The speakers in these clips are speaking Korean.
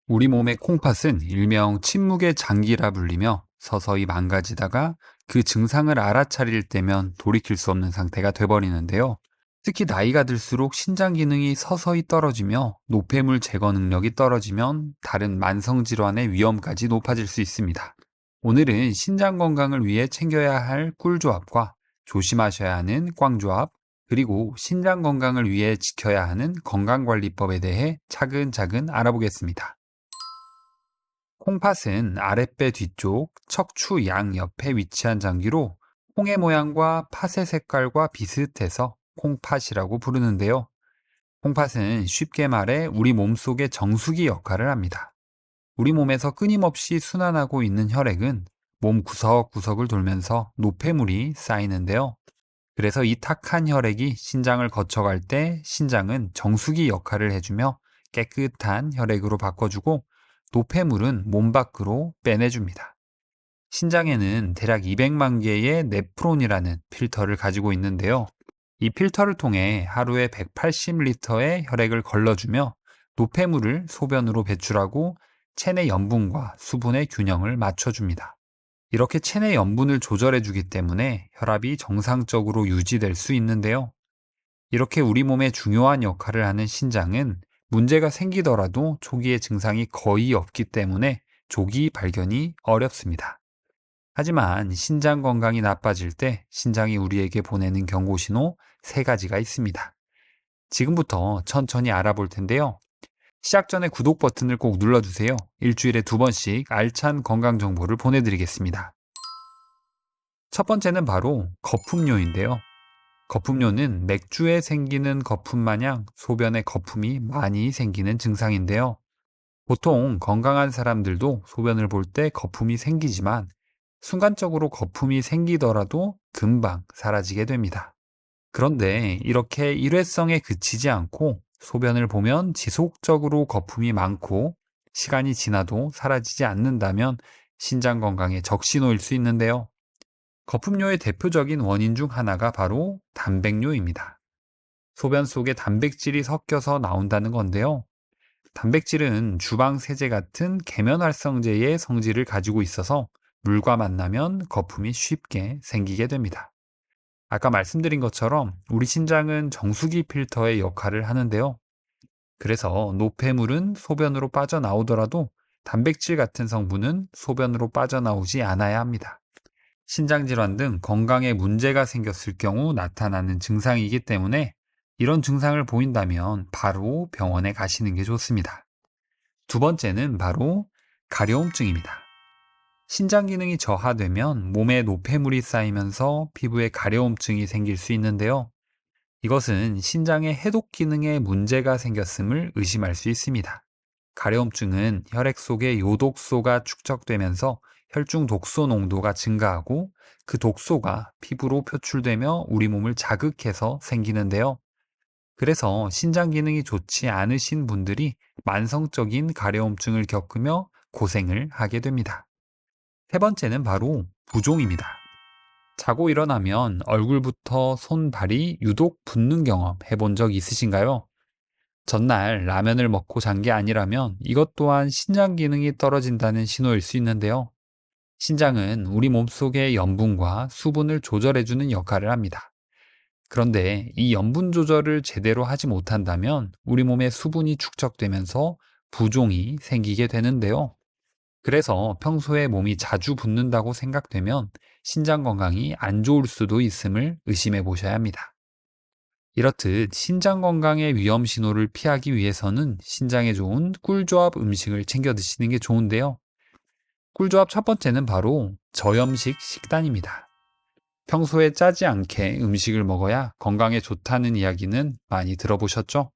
우리 몸의 콩팥은 일명 침묵의 장기라 불리며 서서히 망가지다가 그 증상을 알아차릴 때면 돌이킬 수 없는 상태가 돼버리는데요. 특히 나이가 들수록 신장 기능이 서서히 떨어지며 노폐물 제거 능력이 떨어지면 다른 만성 질환의 위험까지 높아질 수 있습니다. 오늘은 신장 건강을 위해 챙겨야 할 꿀조합과 조심하셔야 하는 꽝조합, 그리고 신장 건강을 위해 지켜야 하는 건강관리법에 대해 차근차근 알아보겠습니다. 콩팥은 아랫배 뒤쪽 척추 양 옆에 위치한 장기로 콩의 모양과 팥의 색깔과 비슷해서 콩팥이라고 부르는데요. 콩팥은 쉽게 말해 우리 몸속의 정수기 역할을 합니다. 우리 몸에서 끊임없이 순환하고 있는 혈액은 몸 구석구석을 돌면서 노폐물이 쌓이는데요. 그래서 이 탁한 혈액이 신장을 거쳐갈 때 신장은 정수기 역할을 해주며 깨끗한 혈액으로 바꿔주고 노폐물은 몸 밖으로 빼내줍니다. 신장에는 대략 200만 개의 네프론이라는 필터를 가지고 있는데요. 이 필터를 통해 하루에 180리터의 혈액을 걸러주며 노폐물을 소변으로 배출하고 체내 염분과 수분의 균형을 맞춰줍니다. 이렇게 체내 염분을 조절해주기 때문에 혈압이 정상적으로 유지될 수 있는데요. 이렇게 우리 몸의 중요한 역할을 하는 신장은 문제가 생기더라도 초기의 증상이 거의 없기 때문에 조기 발견이 어렵습니다. 하지만 신장 건강이 나빠질 때 신장이 우리에게 보내는 경고신호 3가지가 있습니다. 지금부터 천천히 알아볼 텐데요. 시작 전에 구독 버튼을 꼭 눌러주세요. 일주일에 2번씩 알찬 건강 정보를 보내드리겠습니다. 첫 번째는 바로 거품료인데요. 거품료는 맥주에 생기는 거품 마냥 소변에 거품이 많이 생기는 증상인데요. 보통 건강한 사람들도 소변을 볼 때 거품이 생기지만 순간적으로 거품이 생기더라도 금방 사라지게 됩니다. 그런데 이렇게 일회성에 그치지 않고 소변을 보면 지속적으로 거품이 많고 시간이 지나도 사라지지 않는다면 신장 건강에 적신호일 수 있는데요. 거품료의 대표적인 원인 중 하나가 바로 단백뇨입니다. 소변 속에 단백질이 섞여서 나온다는 건데요. 단백질은 주방 세제 같은 계면활성제의 성질을 가지고 있어서 물과 만나면 거품이 쉽게 생기게 됩니다. 아까 말씀드린 것처럼 우리 신장은 정수기 필터의 역할을 하는데요. 그래서 노폐물은 소변으로 빠져나오더라도 단백질 같은 성분은 소변으로 빠져나오지 않아야 합니다. 신장질환 등 건강에 문제가 생겼을 경우 나타나는 증상이기 때문에 이런 증상을 보인다면 바로 병원에 가시는 게 좋습니다. 두 번째는 바로 가려움증입니다. 신장 기능이 저하되면 몸에 노폐물이 쌓이면서 피부에 가려움증이 생길 수 있는데요. 이것은 신장의 해독 기능에 문제가 생겼음을 의심할 수 있습니다. 가려움증은 혈액 속에 요독소가 축적되면서 혈중 독소 농도가 증가하고 그 독소가 피부로 표출되며 우리 몸을 자극해서 생기는데요. 그래서 신장 기능이 좋지 않으신 분들이 만성적인 가려움증을 겪으며 고생을 하게 됩니다. 세 번째는 바로 부종입니다. 자고 일어나면 얼굴부터 손, 발이 유독 붓는 경험 해본 적 있으신가요? 전날 라면을 먹고 잔 게 아니라면 이것 또한 신장 기능이 떨어진다는 신호일 수 있는데요. 신장은 우리 몸속의 염분과 수분을 조절해주는 역할을 합니다. 그런데 이 염분 조절을 제대로 하지 못한다면 우리 몸에 수분이 축적되면서 부종이 생기게 되는데요. 그래서 평소에 몸이 자주 붓는다고 생각되면 신장 건강이 안 좋을 수도 있음을 의심해 보셔야 합니다. 이렇듯 신장 건강의 위험 신호를 피하기 위해서는 신장에 좋은 꿀조합 음식을 챙겨 드시는 게 좋은데요. 꿀조합 첫 번째는 바로 저염식 식단입니다. 평소에 짜지 않게 음식을 먹어야 건강에 좋다는 이야기는 많이 들어보셨죠?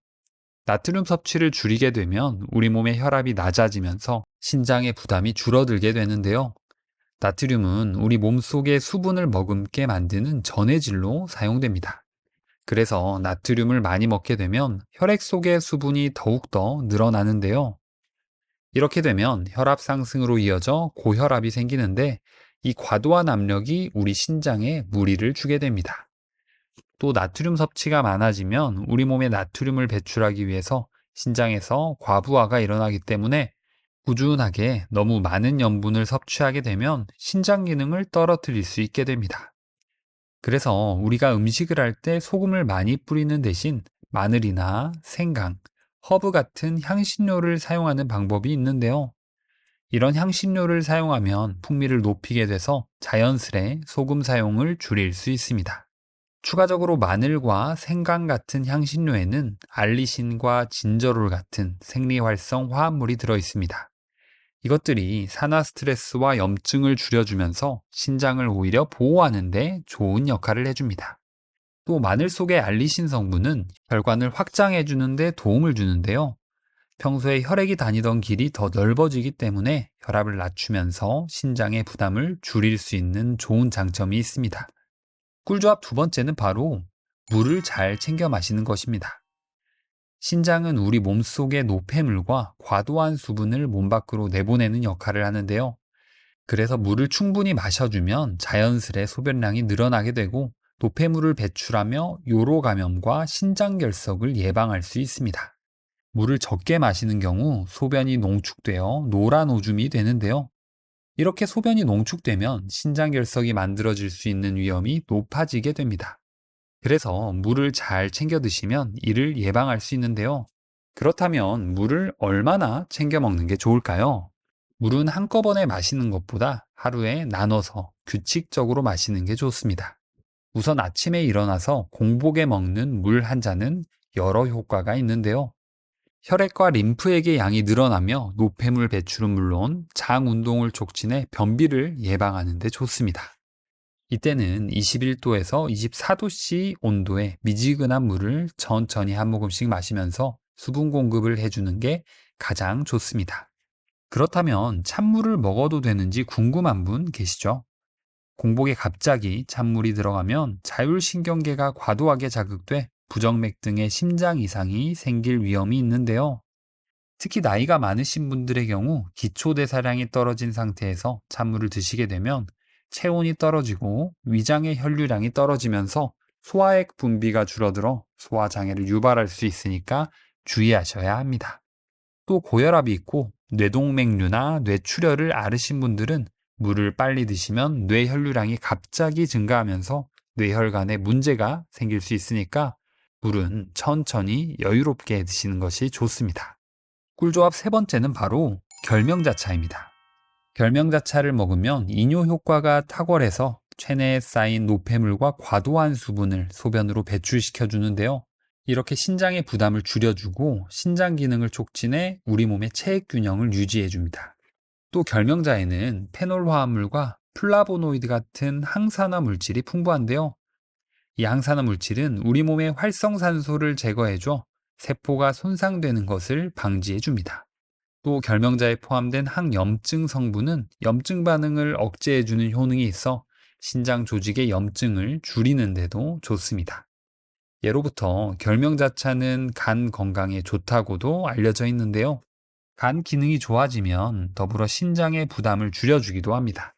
나트륨 섭취를 줄이게 되면 우리 몸의 혈압이 낮아지면서 신장의 부담이 줄어들게 되는데요. 나트륨은 우리 몸속의 수분을 머금게 만드는 전해질로 사용됩니다. 그래서 나트륨을 많이 먹게 되면 혈액 속의 수분이 더욱더 늘어나는데요. 이렇게 되면 혈압 상승으로 이어져 고혈압이 생기는데 이 과도한 압력이 우리 신장에 무리를 주게 됩니다. 또 나트륨 섭취가 많아지면 우리 몸에 나트륨을 배출하기 위해서 신장에서 과부하가 일어나기 때문에 꾸준하게 너무 많은 염분을 섭취하게 되면 신장 기능을 떨어뜨릴 수 있게 됩니다. 그래서 우리가 음식을 할 때 소금을 많이 뿌리는 대신 마늘이나 생강, 허브 같은 향신료를 사용하는 방법이 있는데요. 이런 향신료를 사용하면 풍미를 높이게 돼서 자연스레 소금 사용을 줄일 수 있습니다. 추가적으로 마늘과 생강 같은 향신료에는 알리신과 진저롤 같은 생리활성 화합물이 들어 있습니다. 이것들이 산화 스트레스와 염증을 줄여주면서 신장을 오히려 보호하는 데 좋은 역할을 해줍니다. 또 마늘 속의 알리신 성분은 혈관을 확장해주는 데 도움을 주는데요. 평소에 혈액이 다니던 길이 더 넓어지기 때문에 혈압을 낮추면서 신장의 부담을 줄일 수 있는 좋은 장점이 있습니다. 꿀조합 두 번째는 바로 물을 잘 챙겨 마시는 것입니다. 신장은 우리 몸속의 노폐물과 과도한 수분을 몸 밖으로 내보내는 역할을 하는데요. 그래서 물을 충분히 마셔주면 자연스레 소변량이 늘어나게 되고 노폐물을 배출하며 요로 감염과 신장 결석을 예방할 수 있습니다. 물을 적게 마시는 경우 소변이 농축되어 노란 오줌이 되는데요. 이렇게 소변이 농축되면 신장 결석이 만들어질 수 있는 위험이 높아지게 됩니다. 그래서 물을 잘 챙겨 드시면 이를 예방할 수 있는데요. 그렇다면 물을 얼마나 챙겨 먹는 게 좋을까요? 물은 한꺼번에 마시는 것보다 하루에 나눠서 규칙적으로 마시는 게 좋습니다. 우선 아침에 일어나서 공복에 먹는 물 한 잔은 여러 효과가 있는데요. 혈액과 림프액의 양이 늘어나며 노폐물 배출은 물론 장 운동을 촉진해 변비를 예방하는 데 좋습니다. 이때는 21도에서 24도씨 온도의 미지근한 물을 천천히 한 모금씩 마시면서 수분 공급을 해주는 게 가장 좋습니다. 그렇다면 찬물을 먹어도 되는지 궁금한 분 계시죠? 공복에 갑자기 찬물이 들어가면 자율신경계가 과도하게 자극돼 부정맥 등의 심장 이상이 생길 위험이 있는데요. 특히 나이가 많으신 분들의 경우 기초대사량이 떨어진 상태에서 찬물을 드시게 되면 체온이 떨어지고 위장의 혈류량이 떨어지면서 소화액 분비가 줄어들어 소화장애를 유발할 수 있으니까 주의하셔야 합니다. 또 고혈압이 있고 뇌동맥류나 뇌출혈을 앓으신 분들은 물을 빨리 드시면 뇌혈류량이 갑자기 증가하면서 뇌혈관에 문제가 생길 수 있으니까 물은 천천히 여유롭게 드시는 것이 좋습니다. 꿀조합 세 번째는 바로 결명자차입니다. 결명자차를 먹으면 이뇨 효과가 탁월해서 체내에 쌓인 노폐물과 과도한 수분을 소변으로 배출시켜 주는데요. 이렇게 신장의 부담을 줄여주고 신장 기능을 촉진해 우리 몸의 체액 균형을 유지해 줍니다. 또 결명자에는 페놀 화합물과 플라보노이드 같은 항산화 물질이 풍부한데요. 이 항산화 물질은 우리 몸의 활성산소를 제거해줘 세포가 손상되는 것을 방지해 줍니다. 또 결명자에 포함된 항염증 성분은 염증 반응을 억제해주는 효능이 있어 신장 조직의 염증을 줄이는 데도 좋습니다. 예로부터 결명자차는 간 건강에 좋다고도 알려져 있는데요. 간 기능이 좋아지면 더불어 신장의 부담을 줄여주기도 합니다.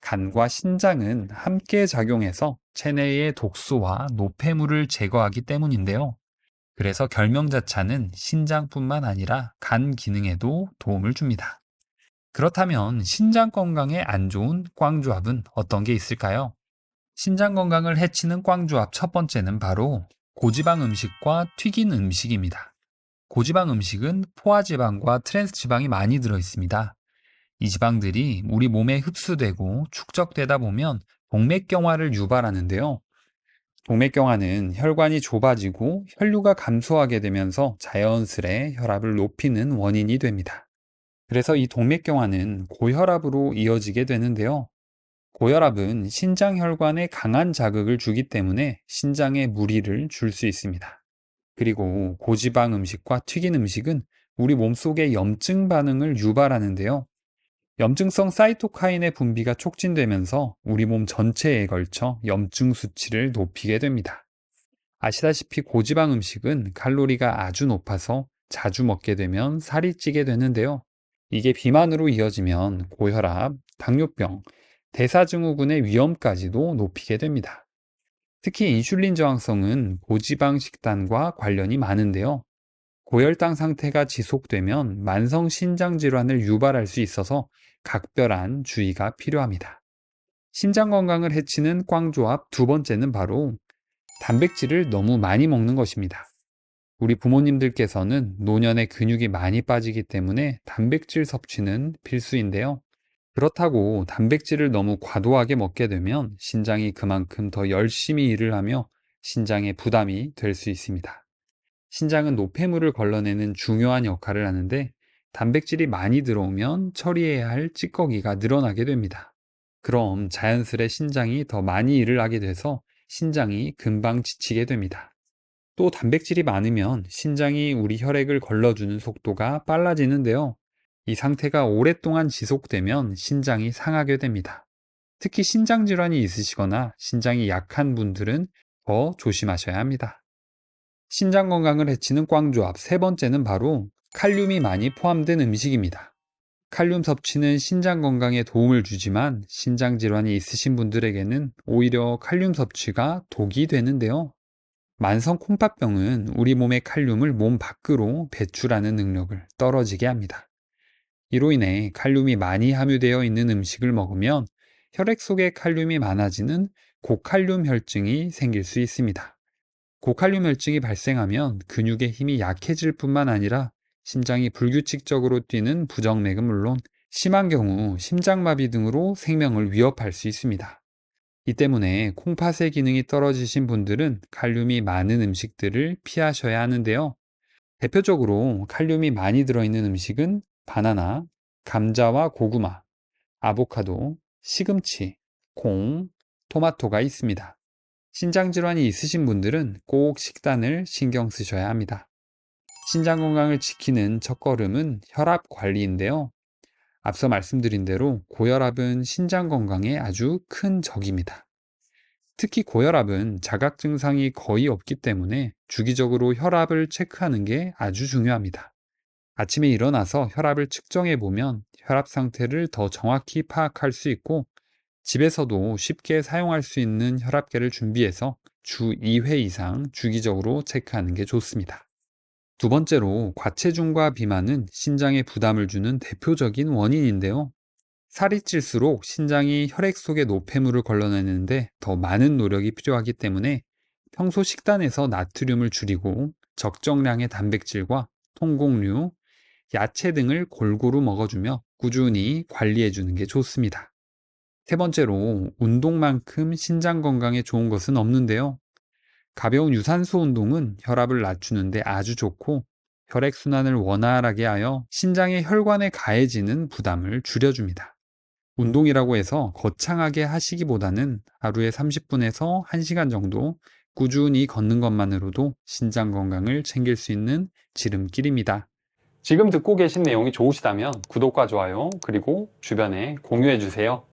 간과 신장은 함께 작용해서 체내의 독소와 노폐물을 제거하기 때문인데요. 그래서 결명자차는 신장뿐만 아니라 간 기능에도 도움을 줍니다. 그렇다면 신장 건강에 안 좋은 꽝조합은 어떤 게 있을까요? 신장 건강을 해치는 꽝조합 첫 번째는 바로 고지방 음식과 튀긴 음식입니다. 고지방 음식은 포화지방과 트랜스지방이 많이 들어 있습니다. 이 지방들이 우리 몸에 흡수되고 축적되다 보면 동맥경화를 유발하는데요. 동맥경화는 혈관이 좁아지고 혈류가 감소하게 되면서 자연스레 혈압을 높이는 원인이 됩니다. 그래서 이 동맥경화는 고혈압으로 이어지게 되는데요. 고혈압은 신장 혈관에 강한 자극을 주기 때문에 신장에 무리를 줄 수 있습니다. 그리고 고지방 음식과 튀긴 음식은 우리 몸속의 염증 반응을 유발하는데요. 염증성 사이토카인의 분비가 촉진되면서 우리 몸 전체에 걸쳐 염증 수치를 높이게 됩니다. 아시다시피 고지방 음식은 칼로리가 아주 높아서 자주 먹게 되면 살이 찌게 되는데요. 이게 비만으로 이어지면 고혈압, 당뇨병, 대사증후군의 위험까지도 높이게 됩니다. 특히 인슐린 저항성은 고지방 식단과 관련이 많은데요. 고혈당 상태가 지속되면 만성 신장 질환을 유발할 수 있어서 각별한 주의가 필요합니다. 신장 건강을 해치는 꽝조합 두 번째는 바로 단백질을 너무 많이 먹는 것입니다. 우리 부모님들께서는 노년에 근육이 많이 빠지기 때문에 단백질 섭취는 필수인데요. 그렇다고 단백질을 너무 과도하게 먹게 되면 신장이 그만큼 더 열심히 일을 하며 신장에 부담이 될 수 있습니다. 신장은 노폐물을 걸러내는 중요한 역할을 하는데 단백질이 많이 들어오면 처리해야 할 찌꺼기가 늘어나게 됩니다. 그럼 자연스레 신장이 더 많이 일을 하게 돼서 신장이 금방 지치게 됩니다. 또 단백질이 많으면 신장이 우리 혈액을 걸러주는 속도가 빨라지는데요. 이 상태가 오랫동안 지속되면 신장이 상하게 됩니다. 특히 신장 질환이 있으시거나 신장이 약한 분들은 더 조심하셔야 합니다. 신장 건강을 해치는 꽝조합 세 번째는 바로 칼륨이 많이 포함된 음식입니다. 칼륨 섭취는 신장 건강에 도움을 주지만 신장 질환이 있으신 분들에게는 오히려 칼륨 섭취가 독이 되는데요. 만성 콩팥병은 우리 몸의 칼륨을 몸 밖으로 배출하는 능력을 떨어지게 합니다. 이로 인해 칼륨이 많이 함유되어 있는 음식을 먹으면 혈액 속에 칼륨이 많아지는 고칼륨 혈증이 생길 수 있습니다. 고칼륨 혈증이 발생하면 근육의 힘이 약해질 뿐만 아니라 심장이 불규칙적으로 뛰는 부정맥은 물론 심한 경우 심장마비 등으로 생명을 위협할 수 있습니다. 이 때문에 콩팥의 기능이 떨어지신 분들은 칼륨이 많은 음식들을 피하셔야 하는데요. 대표적으로 칼륨이 많이 들어있는 음식은 바나나, 감자와 고구마, 아보카도, 시금치, 콩, 토마토가 있습니다. 신장 질환이 있으신 분들은 꼭 식단을 신경 쓰셔야 합니다. 신장 건강을 지키는 첫걸음은 혈압 관리인데요. 앞서 말씀드린 대로 고혈압은 신장 건강에 아주 큰 적입니다. 특히 고혈압은 자각 증상이 거의 없기 때문에 주기적으로 혈압을 체크하는 게 아주 중요합니다. 아침에 일어나서 혈압을 측정해 보면 혈압 상태를 더 정확히 파악할 수 있고 집에서도 쉽게 사용할 수 있는 혈압계를 준비해서 주 2회 이상 주기적으로 체크하는 게 좋습니다. 두 번째로 과체중과 비만은 신장에 부담을 주는 대표적인 원인인데요. 살이 찔수록 신장이 혈액 속의 노폐물을 걸러내는데 더 많은 노력이 필요하기 때문에 평소 식단에서 나트륨을 줄이고 적정량의 단백질과 통곡류, 야채 등을 골고루 먹어주며 꾸준히 관리해주는 게 좋습니다. 세 번째로 운동만큼 신장 건강에 좋은 것은 없는데요. 가벼운 유산소 운동은 혈압을 낮추는데 아주 좋고 혈액순환을 원활하게 하여 신장의 혈관에 가해지는 부담을 줄여줍니다. 운동이라고 해서 거창하게 하시기보다는 하루에 30분에서 1시간 정도 꾸준히 걷는 것만으로도 신장 건강을 챙길 수 있는 지름길입니다. 지금 듣고 계신 내용이 좋으시다면 구독과 좋아요 그리고 주변에 공유해 주세요.